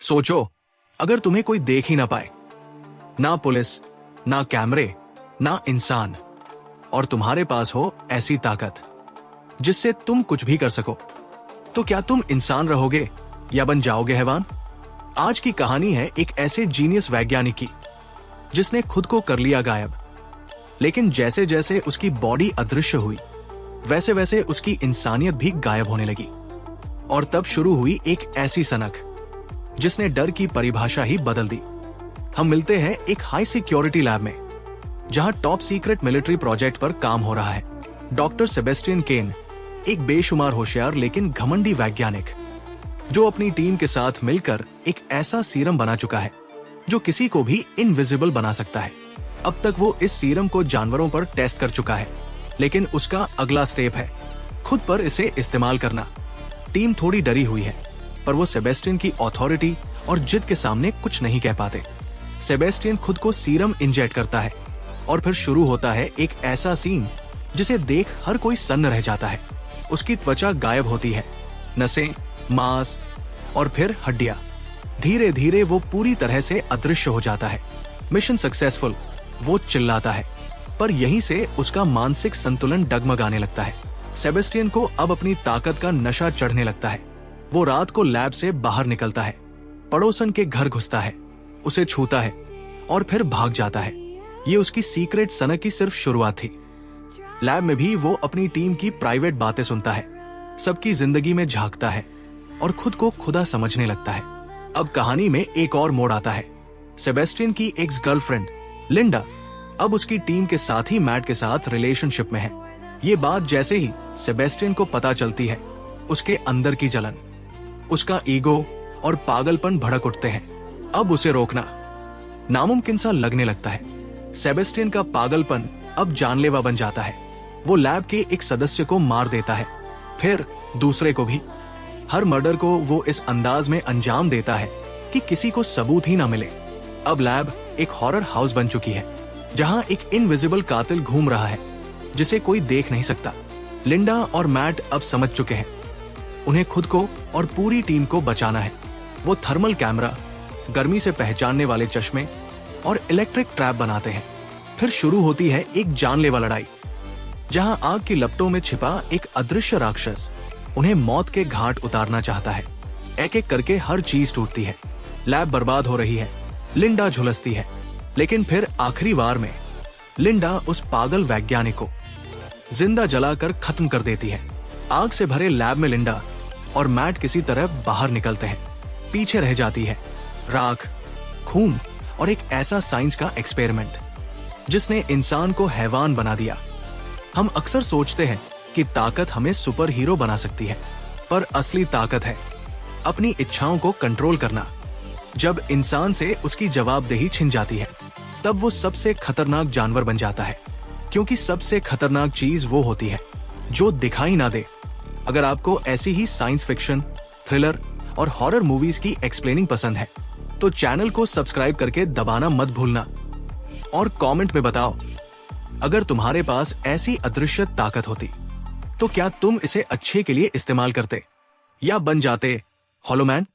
सोचो, अगर तुम्हें कोई देख ही ना पाए, ना पुलिस, ना कैमरे, ना इंसान, और तुम्हारे पास हो ऐसी ताकत जिससे तुम कुछ भी कर सको, तो क्या तुम इंसान रहोगे या बन जाओगे हैवान? आज की कहानी है एक ऐसे जीनियस वैज्ञानिक की जिसने खुद को कर लिया गायब, लेकिन जैसे जैसे उसकी बॉडी अदृश्य हुई, वैसे वैसे उसकी इंसानियत भी गायब होने लगी। और तब शुरू हुई एक ऐसी सनक जिसने डर की परिभाषा ही बदल दी। हम मिलते हैं एक हाई सिक्योरिटी लैब में, जहां टॉप सीक्रेट मिलिट्री प्रोजेक्ट पर काम हो रहा है। डॉक्टर सेबेस्टियन केन एक बेशुमार होशियार लेकिन घमंडी वैज्ञानिक, जो अपनी टीम के साथ मिलकर एक ऐसा सीरम बना चुका है जो किसी को भी इनविजिबल बना सकता है। अब तक वो इस सीरम को जानवरों पर टेस्ट कर चुका है, लेकिन उसका अगला स्टेप है खुद पर इसे इस्तेमाल करना। टीम थोड़ी डरी हुई है, पर वो सेबेस्टियन की अथॉरिटी और जिद के सामने कुछ नहीं कह पाते। सेबेस्टियन खुद को सीरम इंजेक्ट करता है और फिर शुरू होता है एक ऐसा सीन जिसे देख हर कोई सन्न रह जाता है। उसकी त्वचा गायब होती है, नसें, मांस और फिर हड्डियां। धीरे धीरे वो पूरी तरह से अदृश्य हो जाता है। मिशन सक्सेसफुल, वो चिल्लाता है, पर यहीं से उसका मानसिक संतुलन डगमगाने लगता है। सेबेस्टियन को अब अपनी ताकत का नशा चढ़ने लगता है। वो रात को लैब से बाहर निकलता है, पड़ोसन के घर घुसता है, उसे छूता है और फिर भाग जाता है। ये उसकी सीक्रेट सनक की सिर्फ शुरुआत थी। लैब में भी वो अपनी टीम की प्राइवेट बातें सुनता है, सबकी जिंदगी में झांकता है और खुद को खुदा समझने लगता है। अब कहानी में एक और मोड़ आता है। सेबेस्टियन की एक्स गर्लफ्रेंड लिंडा अब उसकी टीम के साथी मैट के साथ रिलेशनशिप में है। ये बात जैसे ही सेबेस्टियन को पता चलती है, उसके अंदर की जलन, उसका ईगो और पागलपन भड़क उठते हैं। अब उसे रोकना नामुमकिन सा लगने लगता है। सेबेस्टियन का पागलपन अब जानलेवा बन जाता है। वो लैब के एक सदस्य को मार देता है, फिर दूसरे को भी। हर मर्डर को वो इस अंदाज में अंजाम देता है कि किसी को सबूत ही ना मिले। अब लैब एक हॉरर हाउस बन चुकी है, जहां एक इनविजिबल कातिल घूम रहा है जिसे कोई देख नहीं सकता। लिंडा और मैट अब समझ चुके हैं, उन्हें खुद को और पूरी टीम को बचाना है। वो थर्मल कैमरा, गर्मी से पहचानने वाले चश्मे और इलेक्ट्रिक ट्रैप बनाते हैं। फिर शुरू होती है एक जानलेवा लड़ाई, जहां आग की लपटों में छिपा एक अदृश्य राक्षस उन्हें मौत के घाट उतारना चाहता है। एक एक करके हर चीज टूटती है, लैब बर्बाद हो रही है, लिंडा झुलसती है, लेकिन फिर आखिरी वार में लिंडा उस पागल वैज्ञानिक को जिंदा जलाकर खत्म कर देती है। आग से भरे लैब में लिंडा और मैट किसी तरह बाहर निकलते हैं। पीछे रह जाती है राख, खून और एक ऐसा साइंस का एक्सपेरिमेंट जिसने इंसान को हैवान बना दिया। हम अक्सर सोचते हैं कि ताकत हमें सुपर हीरो बना सकती है, पर असली ताकत है अपनी इच्छाओं को कंट्रोल करना। जब इंसान से उसकी जवाबदेही छिन जाती है, तब वो सबसे खतरनाक जानवर बन जाता है, क्योंकि सबसे खतरनाक चीज वो होती है जो दिखाई ना दे। अगर आपको ऐसी ही साइंस फिक्शन, थ्रिलर और हॉरर मूवीज की एक्सप्लेनिंग पसंद है, तो चैनल को सब्सक्राइब करके दबाना मत भूलना। और कमेंट में बताओ, अगर तुम्हारे पास ऐसी अदृश्य ताकत होती, तो क्या तुम इसे अच्छे के लिए इस्तेमाल करते या बन जाते हॉलोमैन?